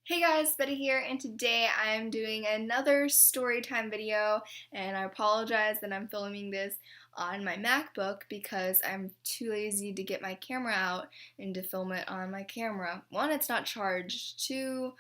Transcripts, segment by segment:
Hey guys, Betty here, and today I'm doing another story time video, and I apologize that I'm filming this on my MacBook because I'm too lazy to get my camera out and to film it on my camera. One, it's not charged. Two,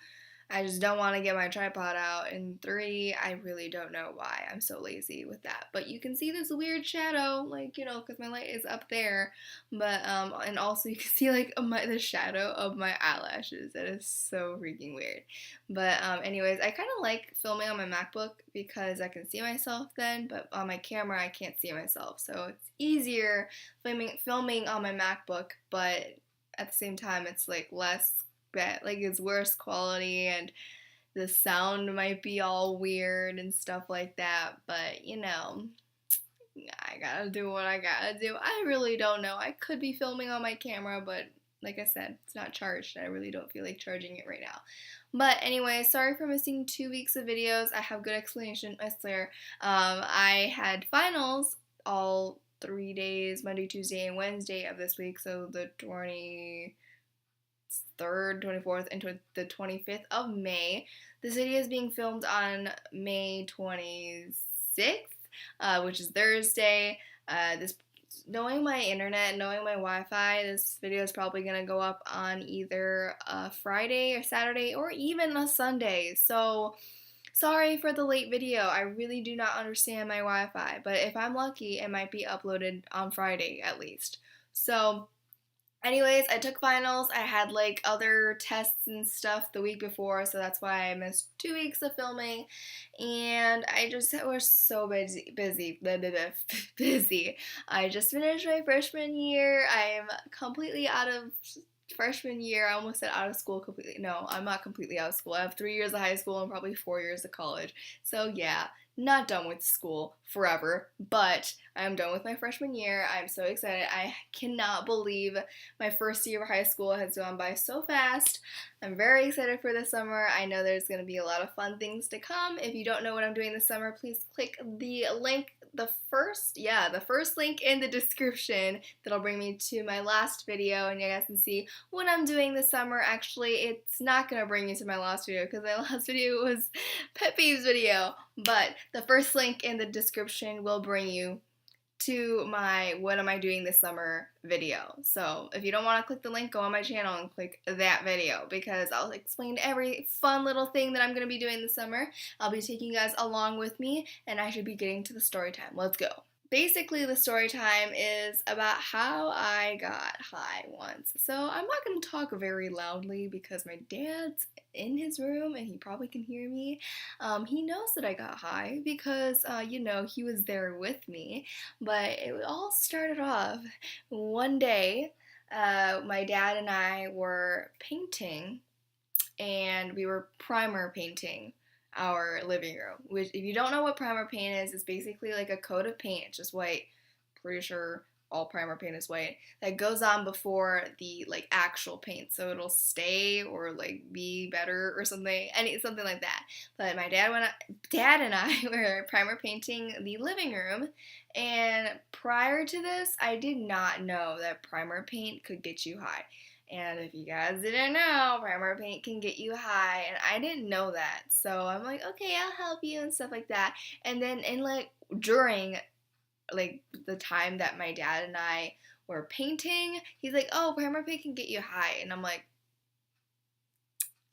I just don't want to get my tripod out. And three, I really don't know why I'm so lazy with that. But you can see this weird shadow, like, because my light is up there. But, and also you can see, like, the shadow of my eyelashes. That is so freaking weird. But, anyways, I kind of like filming on my MacBook because I can see myself then, but on my camera I can't see myself. So it's easier filming on my MacBook, but at the same time it's, like, less bad, like it's worse quality and the sound might be all weird and stuff like that, but I gotta do what I gotta do. I really don't know. I could be filming on my camera, but like I said, it's not charged. I really don't feel like charging it right now. But anyway, sorry for missing 2 weeks of videos. I have good explanation, I swear. I had finals all 3 days, Monday, Tuesday, and Wednesday of this week, so the 23rd, 24th, and the 25th of May. This video is being filmed on May 26th, which is Thursday. This Knowing my internet, knowing my Wi-Fi, this video is probably going to go up on either a Friday or Saturday or even a Sunday. So sorry for the late video. I really do not understand my Wi-Fi, but if I'm lucky, it might be uploaded on Friday at least. So anyways, I took finals. I had like other tests and stuff the week before, so that's why I missed 2 weeks of filming. And I just was so busy. I just finished my freshman year. I'm completely out of freshman year. I almost said out of school completely. No, I'm not completely out of school. I have 3 years of high school and probably 4 years of college. So yeah, not done with school forever, but I'm done with my freshman year. I'm so excited. I cannot believe my first year of high school has gone by so fast. I'm very excited for this summer. I know there's going to be a lot of fun things to come. If you don't know what I'm doing this summer, please click the link, the first link in the description. That'll bring me to my last video, and you guys can see what I'm doing this summer. Actually, it's not going to bring you to my last video because my last video was pet peeves video, but the first link in the description will bring you to my what am I doing this summer video. So if you don't want to click the link, go on my channel and click that video because I'll explain every fun little thing that I'm going to be doing this summer. I'll be taking you guys along with me, and I should be getting to the story time. Let's go. Basically, the story time is about how I got high once. So I'm not going to talk very loudly because my dad's in his room and he probably can hear me. He knows that I got high because, he was there with me. But it all started off one day. My dad and I were painting, and we were primer painting our living room. Which, if you don't know what primer paint is, it's basically like a coat of paint. It's just white. Pretty sure all primer paint is white. That goes on before the like actual paint, so it'll stay or like be better or something, something like that. But my dad and I were primer painting the living room, and prior to this, I did not know that primer paint could get you high. And if you guys didn't know, primer paint can get you high, and I didn't know that. So I'm like, okay, I'll help you and stuff like that. And then during like the time that my dad and I were painting, he's like, oh, primer paint can get you high. And I'm like,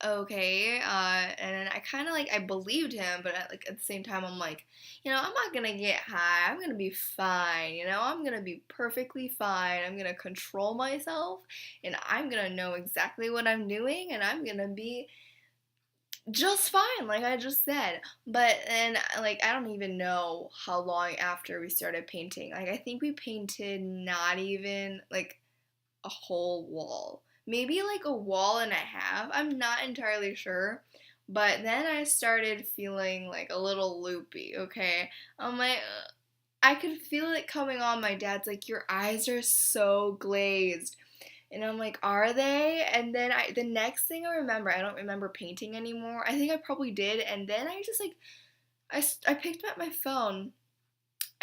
okay, and then I kind of I believed him, but at the same time, I'm like, I'm not gonna get high. I'm gonna be fine. I'm gonna be perfectly fine. I'm gonna control myself, and I'm gonna know exactly what I'm doing, and I'm gonna be just fine, like I just said. But then, I don't even know how long after we started painting. I think we painted not even a whole wall. Maybe a wall and a half. I'm not entirely sure. But then I started feeling a little loopy, okay? I'm like, I could feel it coming on. My dad's like, your eyes are so glazed. And I'm like, are they? And then the next thing I remember, I don't remember painting anymore. I think I probably did. And then I just I picked up my phone.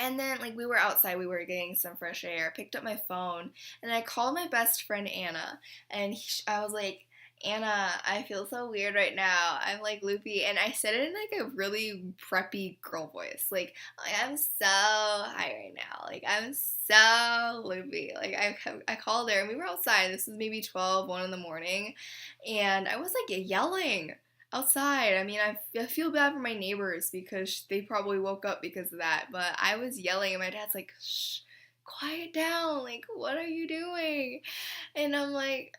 And then, we were outside, we were getting some fresh air. I picked up my phone, and I called my best friend, Anna. And I was like, Anna, I feel so weird right now. I'm like loopy, and I said it in like a really preppy girl voice. Like I'm so high right now. Like I'm so loopy. Like I called her, and we were outside. This was maybe 1 in the morning, and I was like yelling outside. I mean, I feel bad for my neighbors because they probably woke up because of that. But I was yelling, and my dad's like, "Shh, quiet down. Like, what are you doing?" And I'm like,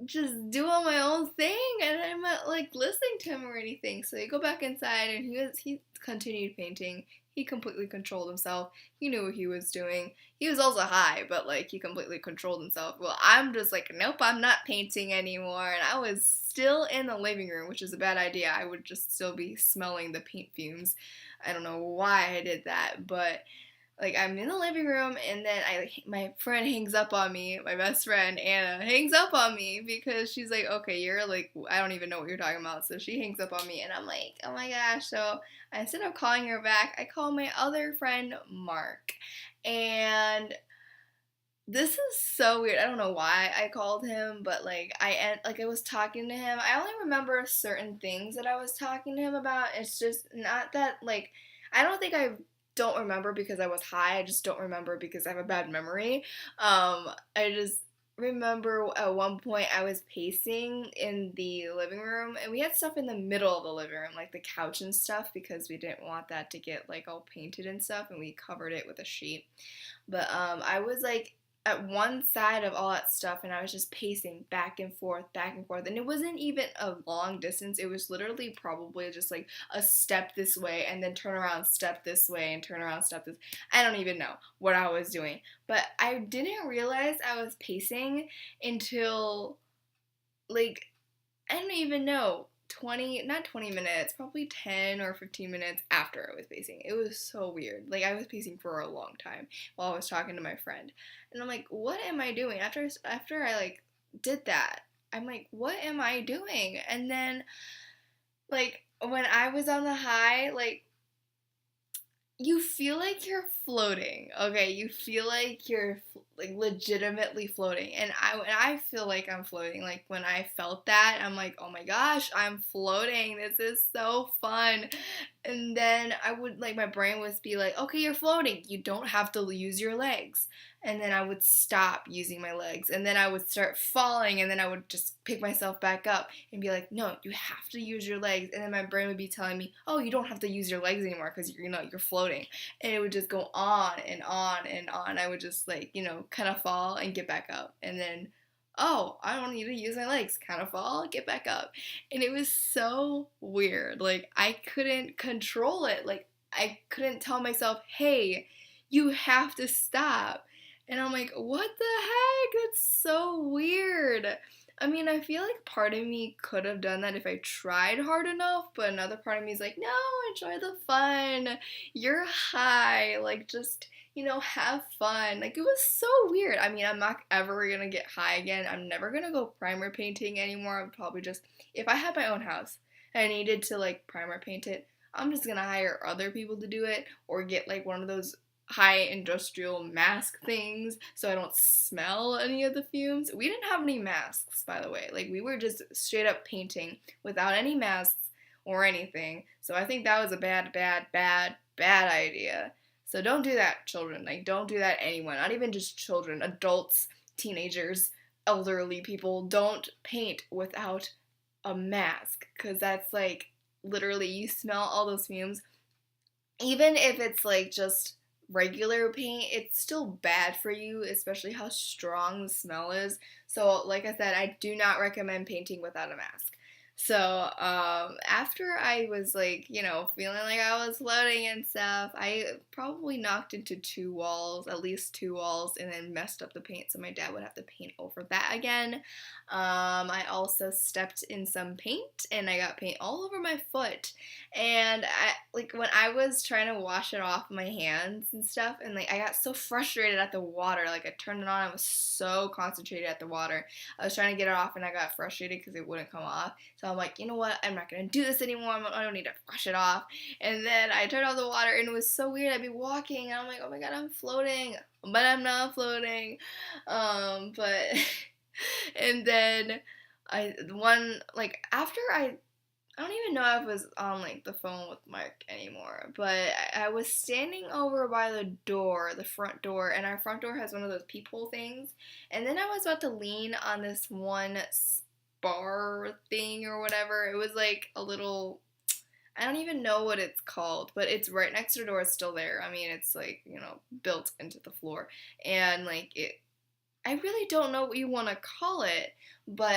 just doing my own thing, and I'm not like listening to him or anything. So you go back inside, and he continued painting. He completely controlled himself. He knew what he was doing. He was also high, but like he completely controlled himself. Well, I'm just like, nope, I'm not painting anymore. And I was still in the living room, which is a bad idea. I would just still be smelling the paint fumes. I don't know why I did that, but like I'm in the living room, and then my friend hangs up on me. My best friend Anna hangs up on me because she's like, okay, you're like, I don't even know what you're talking about. So she hangs up on me, and I'm like, oh my gosh. So instead of calling her back, I call my other friend Mark, and this is so weird. I don't know why I called him, but I was talking to him. I only remember certain things that I was talking to him about. It's just not that like I don't think I don't remember because I was high. I just don't remember because I have a bad memory. I just remember at one point I was pacing in the living room, and we had stuff in the middle of the living room, like the couch and stuff, because we didn't want that to get like all painted and stuff, and we covered it with a sheet. But I was like at one side of all that stuff, and I was just pacing back and forth. And it wasn't even a long distance. It was literally probably just like a step this way and then turn around, step this way, and turn around, step this. I don't even know what I was doing. But I didn't realize I was pacing until like I don't even know, 20, not 20 minutes, probably 10 or 15 minutes after I was pacing. It was so weird. Like, I was pacing for a long time while I was talking to my friend. And I'm like, what am I doing? After I, like, did that, I'm like, what am I doing? And then, like, when I was on the high, like, you feel like you're floating, okay? You feel like you're like legitimately floating, and I feel like I'm floating. Like when I felt that, I'm like, oh my gosh, I'm floating. This is so fun. And then I would like my brain would be like, okay, you're floating. You don't have to use your legs. And then I would stop using my legs, and then I would start falling, and then I would just pick myself back up and be like, no, you have to use your legs. And then my brain would be telling me, oh, you don't have to use your legs anymore because you're floating. And it would just go on and on and on. I would just like, kind of fall and get back up, and then oh, I don't need to use my legs, kind of fall, get back up. And it was so weird. Like I couldn't control it. Like I couldn't tell myself, hey, you have to stop. And I'm like, what the heck? That's so weird. I mean, I feel like part of me could have done that if I tried hard enough, but another part of me is like, no, enjoy the fun. You're high. Like, just, have fun. Like, it was so weird. I mean, I'm not ever gonna get high again. I'm never gonna go primer painting anymore. I'm probably just, if I had my own house and I needed to, like, primer paint it, I'm just gonna hire other people to do it or get, like, one of those high industrial mask things so I don't smell any of the fumes. We didn't have any masks, by the way. Like, we were just straight up painting without any masks or anything. So I think that was a bad idea. So don't do that, children. Like, don't do that, anyone. Not even just children, adults, teenagers, elderly people. Don't paint without a mask, because that's like literally you smell all those fumes. Even if it's like just regular paint, it's still bad for you, especially how strong the smell is. So, like I said, I do not recommend painting without a mask. So, after I was like, feeling like I was floating and stuff, I probably knocked into two walls, at least two walls, and then messed up the paint, so my dad would have to paint over that again. I also stepped in some paint, and I got paint all over my foot. And when I was trying to wash it off my hands and stuff, and like I got so frustrated at the water, like I turned it on, I was so concentrated at the water. I was trying to get it off, and I got frustrated because it wouldn't come off. So I'm like, you know what? I'm not gonna do this anymore. I don't need to wash it off. And then I turned on the water, and it was so weird. I'd be walking, and I'm like, oh my god, I'm floating, but I'm not floating. But and then After I don't even know if I was on like the phone with Mike anymore, but I was standing over by the door, the front door, and our front door has one of those peephole things. And then I was about to lean on this one bar thing or whatever. It was like a little, I don't even know what it's called, but it's right next to the door. It's still there. I mean, it's like, built into the floor. And like I really don't know what you want to call it, but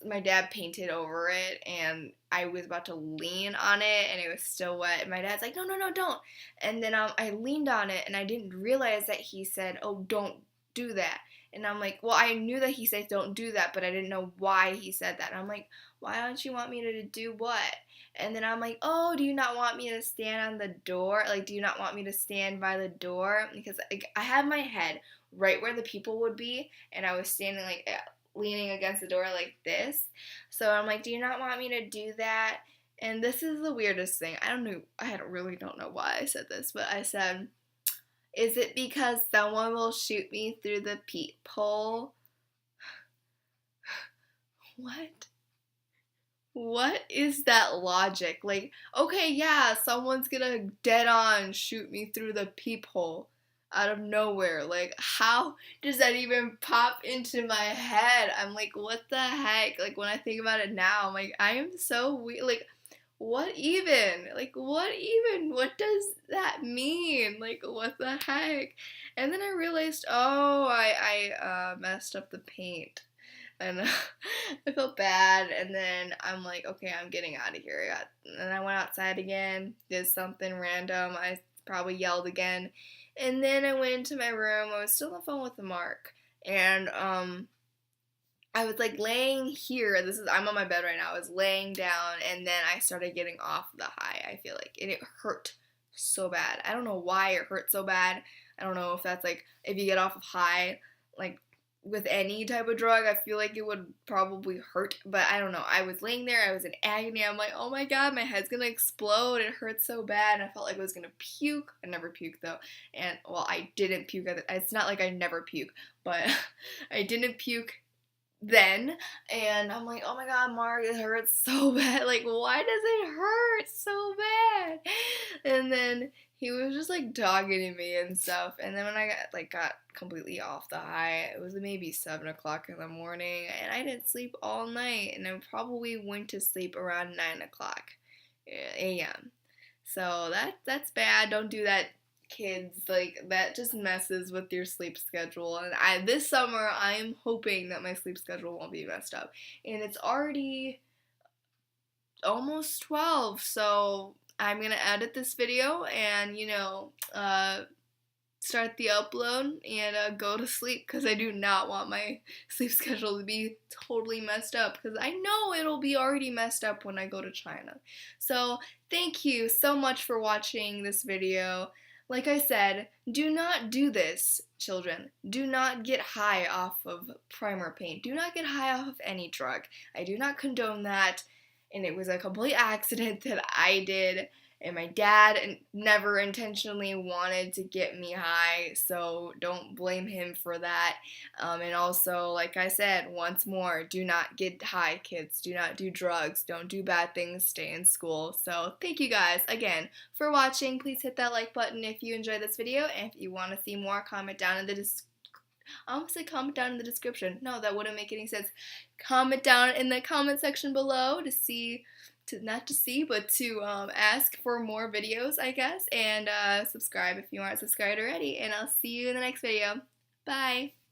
my dad painted over it and I was about to lean on it and it was still wet. And my dad's like, no, no, no, don't. And then I leaned on it and I didn't realize that he said, oh, don't do that. And I'm like, well, I knew that he said don't do that, but I didn't know why he said that. And I'm like, why don't you want me to do what? And then I'm like, oh, do you not want me to stand on the door? Like, do you not want me to stand by the door? Because like, I have my head right where the people would be, and I was standing like leaning against the door like this. So I'm like, do you not want me to do that? And this is the weirdest thing. I really don't know why I said this, but I said, is it because someone will shoot me through the peephole? What? What is that logic? Like, okay, yeah, someone's gonna dead on shoot me through the peephole out of nowhere. Like, how does that even pop into my head? I'm like, what the heck? Like, when I think about it now, I'm like, I am so weird. Like, what even? Like, what even? What does that mean? Like, what the heck? And then I realized, oh, I messed up the paint. And I felt bad, and then I'm like, okay, I'm getting out of here. And I went outside again, did something random. I probably yelled again, and then I went into my room. I was still on the phone with Mark, and I was like laying here. I'm on my bed right now. I was laying down, and then I started getting off the high. I feel like, and it hurt so bad. I don't know why it hurt so bad. I don't know if that's like if you get off of high, like with any type of drug, I feel like it would probably hurt, but I don't know. I was laying there, I was in agony. I'm like, oh my god, my head's gonna explode. It hurts so bad. And I felt like I was gonna puke. I never puke though. And well, I didn't puke. It's not like I never puke, but I didn't puke then. And I'm like, oh my god, Mark, it hurts so bad. Like, why does it hurt so bad? And then he was just like dogging me and stuff. And then when I got completely off the high, it was maybe 7 o'clock in the morning, and I didn't sleep all night, and I probably went to sleep around 9 o'clock a.m. So that's bad. Don't do that, kids. Like, that just messes with your sleep schedule. And this summer I am hoping that my sleep schedule won't be messed up. And it's already almost 12, so I'm gonna edit this video and start the upload and go to sleep, because I do not want my sleep schedule to be totally messed up, because I know it'll be already messed up when I go to China. So thank you so much for watching this video. Like I said, do not do this, children. Do not get high off of primer paint. Do not get high off of any drug. I do not condone that, and it was a complete accident that I did. And my dad never intentionally wanted to get me high, so don't blame him for that. And also, like I said, once more, do not get high, kids. Do not do drugs. Don't do bad things. Stay in school. So thank you guys, again, for watching. Please hit that like button if you enjoyed this video. And if you want to see more, comment down in the I almost said comment down in the description. No, that wouldn't make any sense. Comment down in the comment section below but to ask for more videos, I guess, and subscribe if you aren't subscribed already, and I'll see you in the next video. Bye!